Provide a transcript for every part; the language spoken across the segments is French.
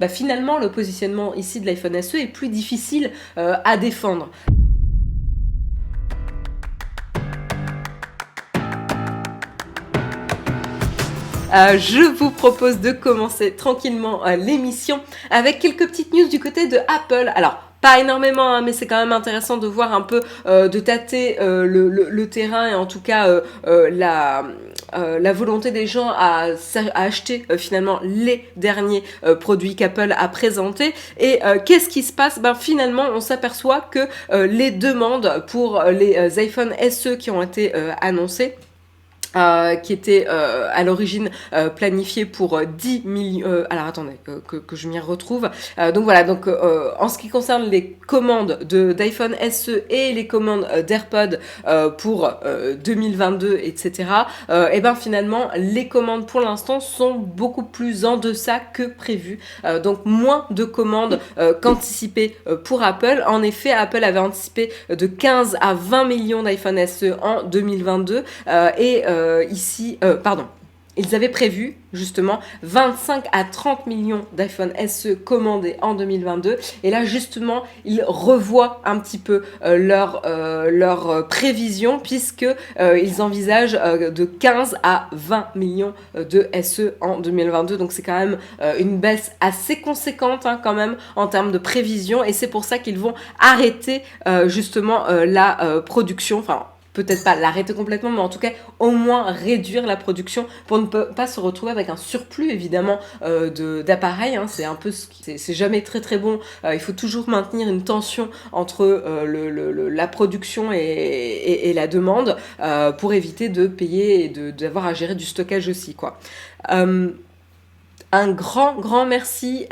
Bah finalement, le positionnement ici de l'iPhone SE est plus difficile à défendre. Je vous propose de commencer tranquillement l'émission avec quelques petites news du côté de Apple. Alors, pas énormément, hein, mais c'est quand même intéressant de voir un peu, de tâter le terrain et en tout cas la volonté des gens à acheter finalement les derniers produits qu'Apple a présentés. Et qu'est-ce qui se passe? Ben finalement, on s'aperçoit que les demandes pour les iPhone SE qui ont été annoncés, qui était à l'origine planifié pour 10 millions. Alors attendez, que je m'y retrouve. Donc voilà, donc en ce qui concerne les commandes d'iPhone SE et les commandes d'AirPods pour 2022, etc., et ben finalement, les commandes pour l'instant sont beaucoup plus en deçà que prévu. Donc moins de commandes qu'anticipées pour Apple. En effet, Apple avait anticipé de 15 à 20 millions d'iPhone SE en 2022 ils avaient prévu justement 25 à 30 millions d'iPhone SE commandés en 2022 et là justement ils revoient un petit peu leur prévision puisque ils envisagent de 15 à 20 millions de SE en 2022, donc c'est quand même une baisse assez conséquente quand même en termes de prévision et c'est pour ça qu'ils vont arrêter justement la production, enfin peut-être pas l'arrêter complètement, mais en tout cas au moins réduire la production pour ne pas se retrouver avec un surplus évidemment d'appareils. C'est un peu c'est jamais très très bon. Il faut toujours maintenir une tension entre la production et la demande pour éviter de payer et d'avoir à gérer du stockage aussi, quoi. Un grand merci.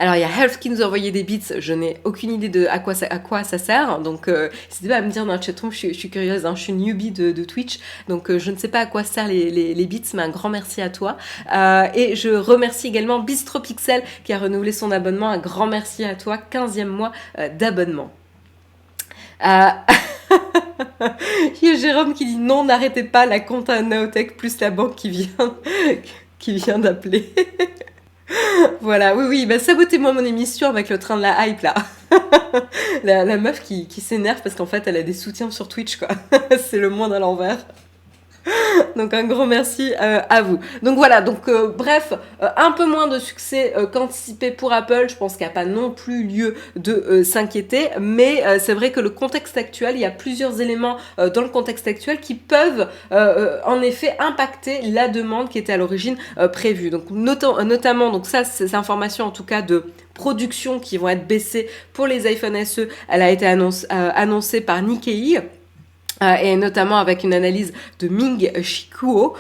Alors il y a Health qui nous a envoyé des bits, je n'ai aucune idée de à quoi ça sert, donc n'hésitez pas à me dire dans le chatroom, je suis curieuse, je suis newbie de Twitch, donc je ne sais pas à quoi servent les bits, mais un grand merci à toi. Et je remercie également BistroPixel qui a renouvelé son abonnement, un grand merci à toi, 15e mois d'abonnement. Il y a Jérôme qui dit non, n'arrêtez pas la compte à Naotech plus la banque qui vient d'appeler. Voilà, oui, bah sabotez-moi mon émission avec le train de la hype, là. la meuf qui s'énerve parce qu'en fait, elle a des soutiens sur Twitch, quoi. C'est le monde à l'envers. Donc un grand merci à vous. Donc voilà, donc bref, un peu moins de succès qu'anticipé pour Apple. Je pense qu'il n'y a pas non plus lieu de s'inquiéter, mais c'est vrai que le contexte actuel, il y a plusieurs éléments dans le contexte actuel qui peuvent en effet impacter la demande qui était à l'origine prévue. Donc notamment, donc ça, c'est information en tout cas de production qui vont être baissées pour les iPhone SE. Elle a été annoncée par Nikkei. Et notamment avec une analyse de Ming Chi Kuo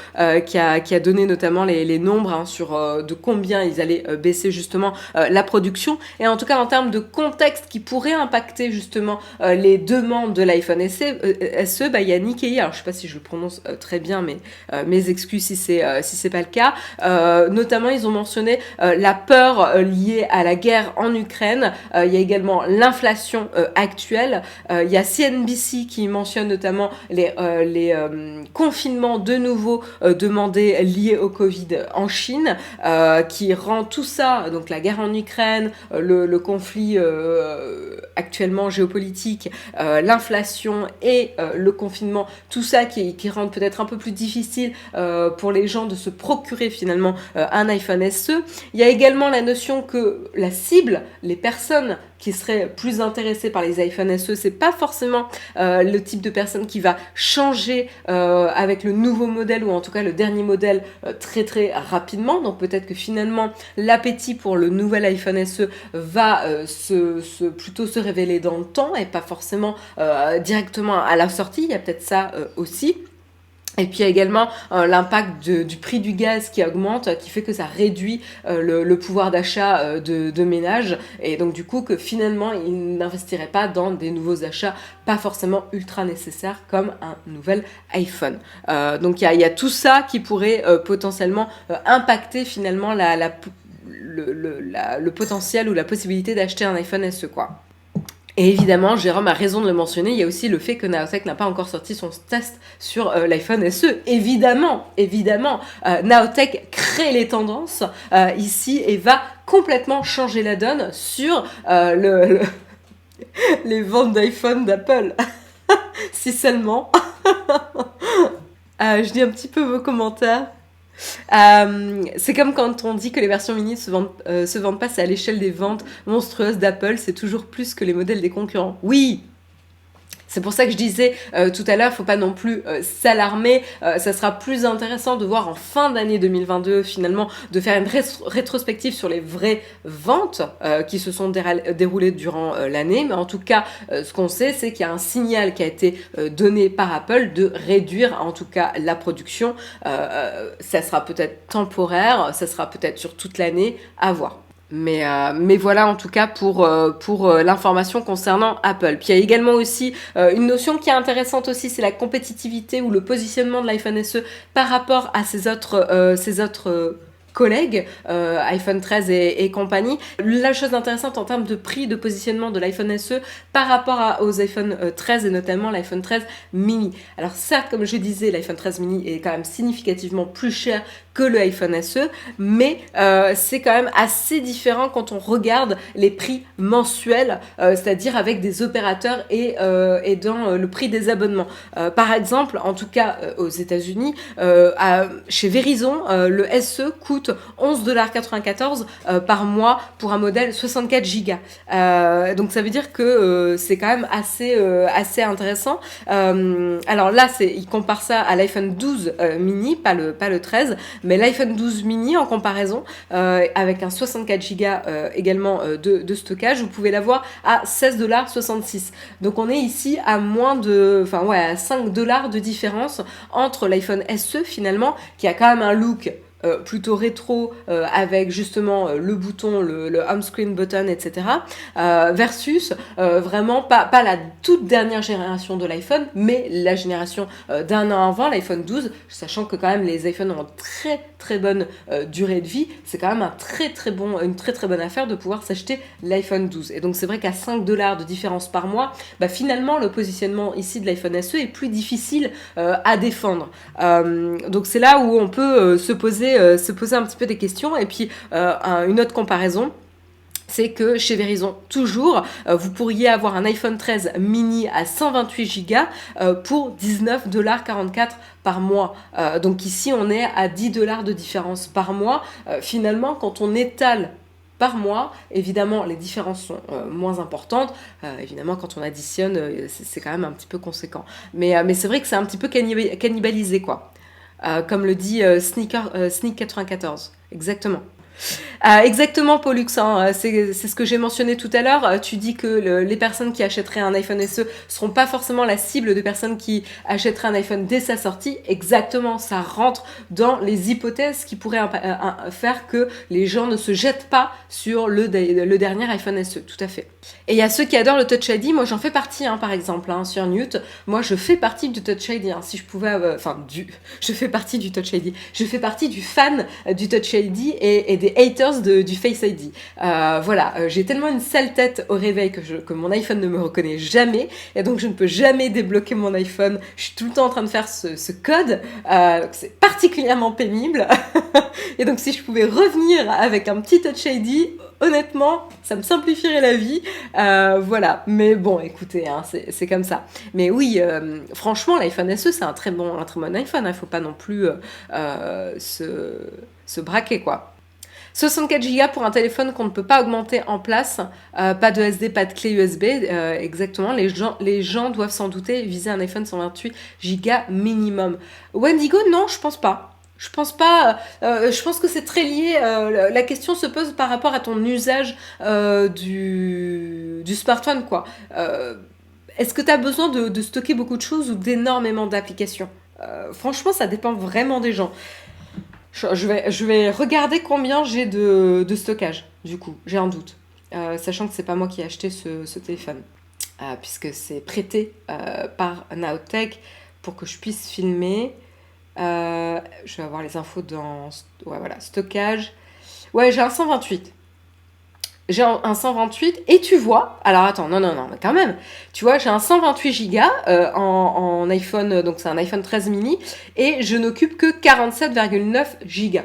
qui a donné notamment les nombres sur de combien ils allaient baisser justement la production. Et en tout cas en termes de contexte qui pourrait impacter justement les demandes de l'iPhone SE, il y a Nikkei, alors je sais pas si je le prononce très bien, mais mes excuses si c'est pas le cas. Notamment ils ont mentionné la peur liée à la guerre en Ukraine. Il y a également l'inflation actuelle. Il y a CNBC qui mentionne notamment les confinements de nouveau demandés liés au Covid en Chine, qui rend tout ça, donc la guerre en Ukraine, le conflit actuellement géopolitique, l'inflation et le confinement, tout ça qui rend peut-être un peu plus difficile pour les gens de se procurer finalement un iPhone SE. Il y a également la notion que la cible, les personnes qui seraient plus intéressées par les iPhone SE, c'est pas forcément le type de personne qui va changer avec le nouveau modèle ou en tout cas le dernier modèle très très rapidement. Donc peut-être que finalement l'appétit pour le nouvel iPhone SE va plutôt se révéler dans le temps et pas forcément directement à la sortie. Il y a peut-être ça aussi. Et puis il y a également l'impact du prix du gaz qui augmente, qui fait que ça réduit le pouvoir d'achat de ménages, et donc du coup que finalement ils n'investiraient pas dans des nouveaux achats pas forcément ultra nécessaires comme un nouvel iPhone. Donc il y a tout ça qui pourrait potentiellement impacter finalement le potentiel ou la possibilité d'acheter un iPhone SE, quoi. Et évidemment, Jérôme a raison de le mentionner, il y a aussi le fait que Naotech n'a pas encore sorti son test sur l'iPhone SE. Évidemment, Naotech crée les tendances ici et va complètement changer la donne sur les ventes d'iPhone d'Apple. Si seulement. Je lis un petit peu vos commentaires. C'est comme quand on dit que les versions mini se vendent pas, c'est à l'échelle des ventes monstrueuses d'Apple, c'est toujours plus que les modèles des concurrents. Oui, c'est pour ça que je disais tout à l'heure, faut pas non plus s'alarmer. Ça sera plus intéressant de voir en fin d'année 2022 finalement de faire une rétrospective sur les vraies ventes qui se sont déroulées durant l'année. Mais en tout cas, ce qu'on sait, c'est qu'il y a un signal qui a été donné par Apple de réduire en tout cas la production. Ça sera peut-être temporaire, ça sera peut-être sur toute l'année, à voir. Mais voilà en tout cas pour l'information concernant Apple. Puis il y a également aussi une notion qui est intéressante aussi, c'est la compétitivité ou le positionnement de l'iPhone SE par rapport à ses autres collègues, iPhone 13 et compagnie. La chose intéressante en termes de prix de positionnement de l'iPhone SE par rapport aux iPhone 13 et notamment l'iPhone 13 mini. Alors certes, comme je disais, l'iPhone 13 mini est quand même significativement plus cher que le iPhone SE, mais c'est quand même assez différent quand on regarde les prix mensuels, c'est-à-dire avec des opérateurs et dans le prix des abonnements. Par exemple, en tout cas aux États-Unis, chez Verizon, le SE coûte 11,94$ par mois pour un modèle 64 Go. Donc ça veut dire que c'est quand même assez intéressant. Alors là, il compare ça à l'iPhone 12 mini, pas le 13, mais l'iPhone 12 mini en comparaison, avec un 64 Go également de stockage, vous pouvez l'avoir à 16,66$. Donc on est ici à à 5$ de différence entre l'iPhone SE finalement, qui a quand même un look plutôt rétro avec justement le bouton, le home screen button, etc. Versus vraiment pas la toute dernière génération de l'iPhone, mais la génération d'un an avant, l'iPhone 12, sachant que quand même les iPhones ont très très bonne durée de vie, c'est quand même une très très bonne affaire de pouvoir s'acheter l'iPhone 12. Et donc c'est vrai qu'à 5$ de différence par mois, finalement le positionnement ici de l'iPhone SE est plus difficile à défendre. Donc c'est là où on peut se poser un petit peu des questions. Et puis une autre comparaison, c'est que chez Verizon, toujours, vous pourriez avoir un iPhone 13 mini à 128 Go pour 19,44$ par mois. Donc ici, on est à 10$ de différence par mois. Finalement, quand on étale par mois, évidemment, les différences sont moins importantes. Évidemment, quand on additionne, c'est quand même un petit peu conséquent. Mais c'est vrai que c'est un petit peu cannibalisé, quoi. Comme le dit Sneak94. Exactement. Exactement, Pollux, hein, c'est ce que j'ai mentionné tout à l'heure. Tu dis que les personnes qui achèteraient un iPhone SE seront pas forcément la cible de personnes qui achèteraient un iPhone dès sa sortie. Exactement, ça rentre dans les hypothèses qui pourraient faire que les gens ne se jettent pas sur le dernier iPhone SE, tout à fait. Et il y a ceux qui adorent le Touch ID, moi j'en fais partie, par exemple, sur Newt. Moi je fais partie du Touch ID, si je pouvais... je fais partie du Touch ID. Je fais partie du fan du Touch ID et des haters du Face ID. J'ai tellement une sale tête au réveil que mon iPhone ne me reconnaît jamais, et donc je ne peux jamais débloquer mon iPhone. Je suis tout le temps en train de faire ce code, c'est particulièrement pénible. Et donc si je pouvais revenir avec un petit Touch ID, honnêtement, ça me simplifierait la vie. Mais bon, écoutez, c'est comme ça. Mais oui, franchement, l'iPhone SE, c'est un très bon iPhone. Faut pas non plus se braquer, quoi. 64 Go pour un téléphone qu'on ne peut pas augmenter en place, pas de SD, pas de clé USB, exactement. Les gens doivent s'en douter, viser un iPhone 128 Go minimum. Wendigo, non, je pense pas. Je pense pas. Je pense que c'est très lié. La question se pose par rapport à ton usage du smartphone, quoi. Est-ce que tu as besoin de stocker beaucoup de choses ou d'énormément d'applications ? Franchement, ça dépend vraiment des gens. Je vais regarder combien j'ai de stockage, du coup. J'ai un doute. Sachant que c'est pas moi qui ai acheté ce téléphone. Puisque c'est prêté par Naotech pour que je puisse filmer. Je vais avoir les infos dans... Ouais, voilà, stockage. Ouais, j'ai un 128. j'ai un 128 et tu vois, alors attends, non, non, non, mais quand même, tu vois, j'ai un 128 Go en iPhone, donc c'est un iPhone 13 mini, et je n'occupe que 47,9 Go.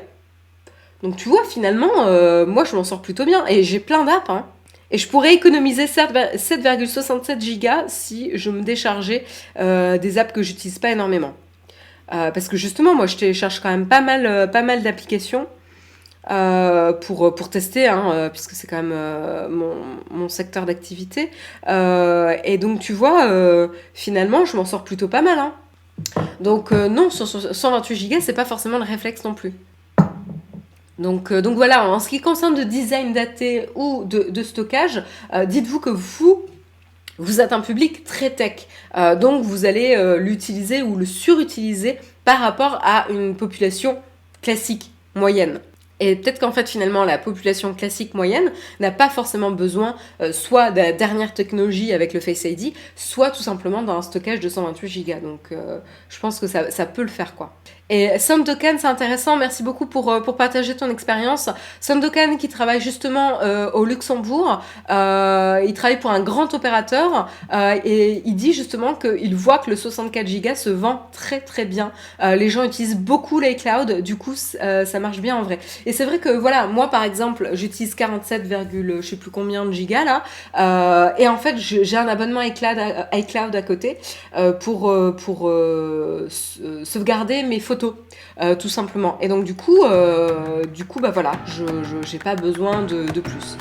Donc tu vois, finalement, moi je m'en sors plutôt bien, et j'ai plein d'apps, hein. Et je pourrais économiser 7,67 Go si je me déchargeais des apps que j'utilise pas énormément. Parce que justement, moi je télécharge quand même pas mal d'applications pour tester, hein, puisque c'est quand même mon secteur d'activité. Et donc, tu vois, finalement, je m'en sors plutôt pas mal. Hein. Donc, non, sur 128 Go, c'est pas forcément le réflexe non plus. Donc voilà, en ce qui concerne le design daté ou de stockage, dites-vous que vous êtes un public très tech. Donc, vous allez l'utiliser ou le surutiliser par rapport à une population classique, moyenne. Et peut-être qu'en fait, finalement, la population classique moyenne n'a pas forcément besoin soit de la dernière technologie avec le Face ID, soit tout simplement d'un stockage de 128 Go. Donc, je pense que ça peut le faire, quoi. Et Sandokan, c'est intéressant. Merci beaucoup pour partager ton expérience. Sandokan qui travaille justement au Luxembourg. Il travaille pour un grand opérateur et il dit justement qu'il voit que le 64 Go se vend très très bien. Les gens utilisent beaucoup l'iCloud. Du coup, ça marche bien en vrai. Et c'est vrai que voilà, moi par exemple, j'utilise 47, je sais plus combien de gigas là, et en fait j'ai un abonnement iCloud à côté pour sauvegarder mes photos, tout simplement. Et donc du coup bah voilà, j'ai pas besoin de plus.